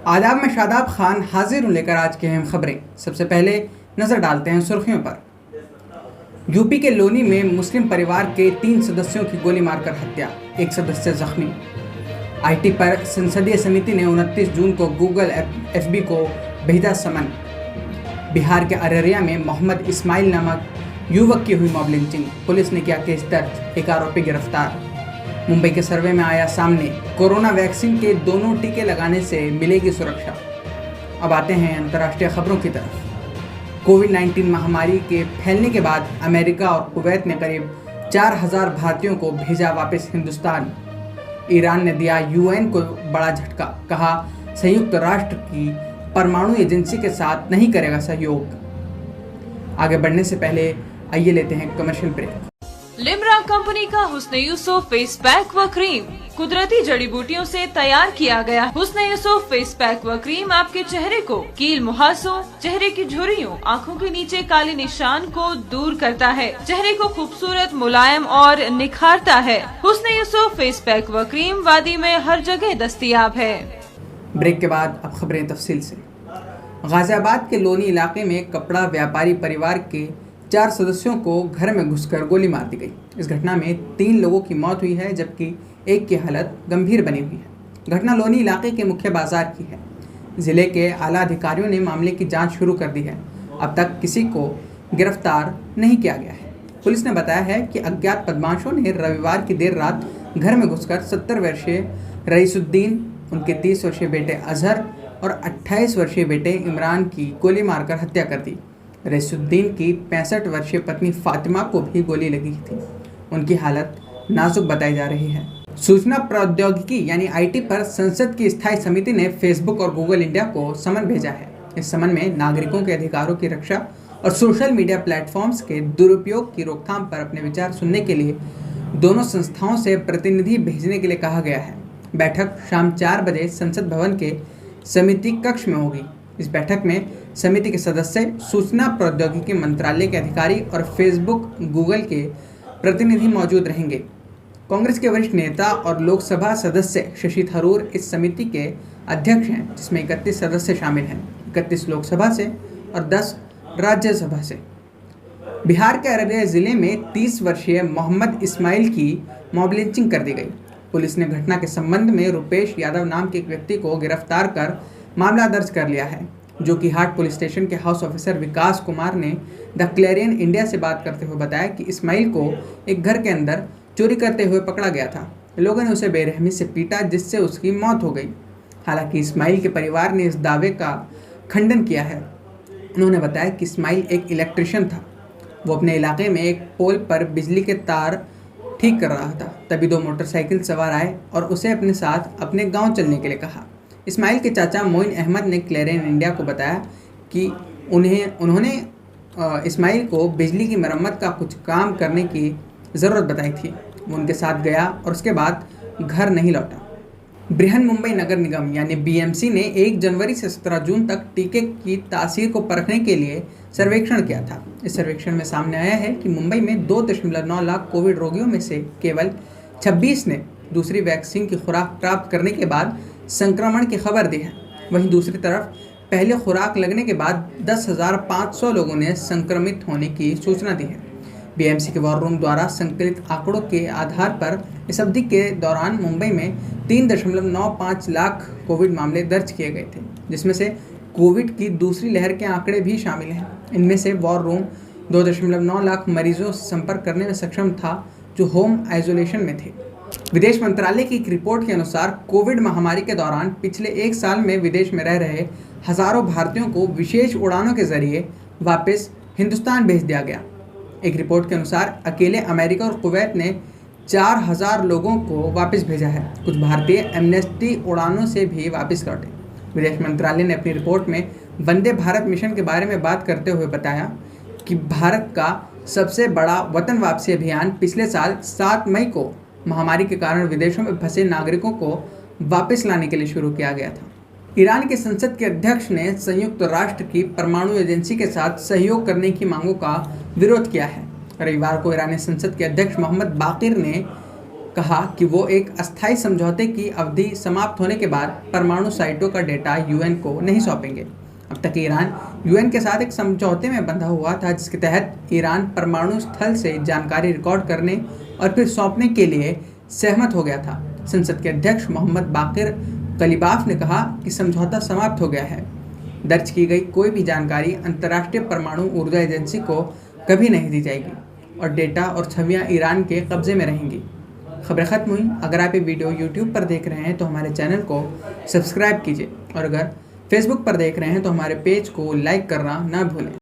आदाब में शादाब खान हाजिर हूँ लेकर आज की अहम खबरें। सबसे पहले नजर डालते हैं सुर्खियों पर। यूपी के लोनी में मुस्लिम परिवार के 3 सदस्यों की गोली मारकर हत्या, 1 सदस्य जख्मी। आईटी पर संसदीय समिति ने 29 जून को गूगल एफबी को भेजा समन। बिहार के अररिया में मोहम्मद इस्माइल नामक युवक की हुई मॉब लिंचिंग, पुलिस ने किया केस दर्ज, 1 आरोपी गिरफ्तार। मुंबई के सर्वे में आया सामने, कोरोना वैक्सीन के दोनों टीके लगाने से मिलेगी सुरक्षा। अब आते हैं अंतर्राष्ट्रीय खबरों की तरफ। कोविड-19 महामारी के फैलने के बाद अमेरिका और कुवैत ने करीब 4000 भारतीयों को भेजा वापस हिंदुस्तान। ईरान ने दिया यूएन को बड़ा झटका, कहा संयुक्त राष्ट्र की परमाणु एजेंसी के साथ नहीं करेगा सहयोग। आगे बढ़ने से पहले आइए लेते हैं कमर्शियल ब्रेक। लिम्रा कंपनी का हुस्न यूसुफ फेस पैक व क्रीम कुदरती जड़ी बूटियों से तैयार किया गया। हुस्न यूसुफ फेस पैक व क्रीम आपके चेहरे को कील मुहासों, चेहरे की झुर्रियों, आँखों के नीचे काले निशान को दूर करता है, चेहरे को खूबसूरत, मुलायम और निखारता है। हुस्न यूसुफ फेस पैक व क्रीम वादी में हर जगह दस्तयाब है। ब्रेक के बाद अब खबरें तफसील से। गाजियाबाद के लोनी इलाके में कपड़ा व्यापारी परिवार के 4 सदस्यों को घर में घुसकर गोली मार दी गई। इस घटना में 3 लोगों की मौत हुई है, जबकि एक की हालत गंभीर बनी हुई है। घटना लोनी इलाके के मुख्य बाजार की है। जिले के आला अधिकारियों ने मामले की जांच शुरू कर दी है। अब तक किसी को गिरफ्तार नहीं किया गया है। पुलिस ने बताया है कि अज्ञात बदमाशों ने रविवार की देर रात घर में घुसकर 70 वर्षीय रईसुद्दीन, उनके 30 वर्षीय बेटे अजहर और 28 वर्षीय बेटे इमरान की गोली मारकर हत्या कर दी। रईसुद्दीन की 65 वर्षीय पत्नी फातिमा को भी गोली लगी थी। उनकी हालत नाजुक बताई जा रही है। सूचना प्रौद्योगिकी यानी आईटी पर संसद की स्थायी समिति ने फेसबुक और गूगल इंडिया को समन भेजा है। इस समन में नागरिकों के अधिकारों की रक्षा और सोशल मीडिया प्लेटफॉर्म्स के दुरुपयोग की रोकथाम पर अपने विचार सुनने के लिए दोनों संस्थाओं से प्रतिनिधि भेजने के लिए कहा गया है। बैठक शाम 4 बजे संसद भवन के समिति कक्ष में होगी। इस बैठक में समिति के सदस्य, सूचना प्रौद्योगिकी मंत्रालय के अधिकारी और फेसबुक, गूगल के प्रतिनिधि मौजूद रहेंगे। कांग्रेस के वरिष्ठ नेता और लोकसभा सदस्य शशि थरूर इस समिति के अध्यक्ष हैं, जिसमें 31 सदस्य शामिल हैं, 31 लोकसभा से और 10 राज्यसभा से। बिहार के अररिया जिले में 30 वर्षीय मोहम्मद इस्माइल की मॉब लिंचिंग कर दी गई। पुलिस ने घटना के संबंध में रुपेश यादव नाम के एक व्यक्ति को गिरफ्तार कर मामला दर्ज कर लिया है, जो कि हाट पुलिस स्टेशन के हाउस ऑफिसर विकास कुमार ने द क्लेरियन इंडिया से बात करते हुए बताया कि इस्माइल को एक घर के अंदर चोरी करते हुए पकड़ा गया था। लोगों ने उसे बेरहमी से पीटा, जिससे उसकी मौत हो गई। हालांकि इस्माइल के परिवार ने इस दावे का खंडन किया है। उन्होंने बताया कि इस्माइल एक इलेक्ट्रिशियन था। वो अपने इलाके में एक पोल पर बिजली के तार ठीक कर रहा था। तभी 2 मोटरसाइकिल सवार आए और उसे अपने साथ अपने गाँव चलने के लिए कहा। इस्माइल के चाचा मोइन अहमद ने क्लेरियन इंडिया को बताया कि उन्होंने इस्माइल को बिजली की मरम्मत का कुछ काम करने की ज़रूरत बताई थी। वो उनके साथ गया और उसके बाद घर नहीं लौटा। बृहन मुंबई नगर निगम यानी बीएमसी ने 1 जनवरी से 17 जून तक टीके की तासीर को परखने के लिए सर्वेक्षण किया था। इस सर्वेक्षण में सामने आया है कि मुंबई में 2.9 लाख कोविड रोगियों में से केवल 26 ने दूसरी वैक्सीन की खुराक प्राप्त करने के बाद संक्रमण की खबर दी है। वहीं दूसरी तरफ पहले खुराक लगने के बाद 10,500 लोगों ने संक्रमित होने की सूचना दी है। बीएमसी के वॉर रूम द्वारा संकलित आंकड़ों के आधार पर इस अवधि के दौरान मुंबई में 3.95 लाख कोविड मामले दर्ज किए गए थे, जिसमें से कोविड की दूसरी लहर के आंकड़े भी शामिल हैं। इनमें से वॉर रूम 2.9 लाख मरीजों से संपर्क करने में सक्षम था, जो होम आइसोलेशन में थे। विदेश मंत्रालय की एक रिपोर्ट के अनुसार कोविड महामारी के दौरान पिछले 1 साल में विदेश में रह रहे हजारों भारतीयों को विशेष उड़ानों के जरिए वापस हिंदुस्तान भेज दिया गया। एक रिपोर्ट के अनुसार अकेले अमेरिका और कुवैत ने 4000 लोगों को वापस भेजा है। कुछ भारतीय एमनेस्टी उड़ानों से भी वापस लौटे। विदेश मंत्रालय ने अपनी रिपोर्ट में वंदे भारत मिशन के बारे में बात करते हुए बताया कि भारत का सबसे बड़ा वतन वापसी अभियान पिछले साल 7 मई को महामारी के कारण विदेशों में फंसे नागरिकों को वापस लाने के लिए शुरू किया गया था। ईरान के संसद के अध्यक्ष ने संयुक्त राष्ट्र की परमाणु एजेंसी के साथ सहयोग करने की मांगों का विरोध किया है। रविवार को ईरानी संसद के अध्यक्ष मोहम्मद बाकिर ने कहा कि वो एक अस्थायी समझौते की अवधि समाप्त होने के बाद परमाणु साइटों का डेटा यूएन को नहीं सौंपेंगे। अब तक ईरान यूएन के साथ एक समझौते में बंधा हुआ था, जिसके तहत ईरान परमाणु स्थल से जानकारी रिकॉर्ड करने और फिर सौंपने के लिए सहमत हो गया था। संसद के अध्यक्ष मोहम्मद बाकिर कलिबाफ ने कहा कि समझौता समाप्त हो गया है। दर्ज की गई कोई भी जानकारी अंतर्राष्ट्रीय परमाणु ऊर्जा एजेंसी को कभी नहीं दी जाएगी और डेटा और छवियां ईरान के कब्जे में रहेंगी। खबरें खत्म हुई। अगर आप ये वीडियो YouTube पर देख रहे हैं तो हमारे चैनल को सब्सक्राइब कीजिए और अगर Facebook पर देख रहे हैं तो हमारे पेज को लाइक करना ना भूलें।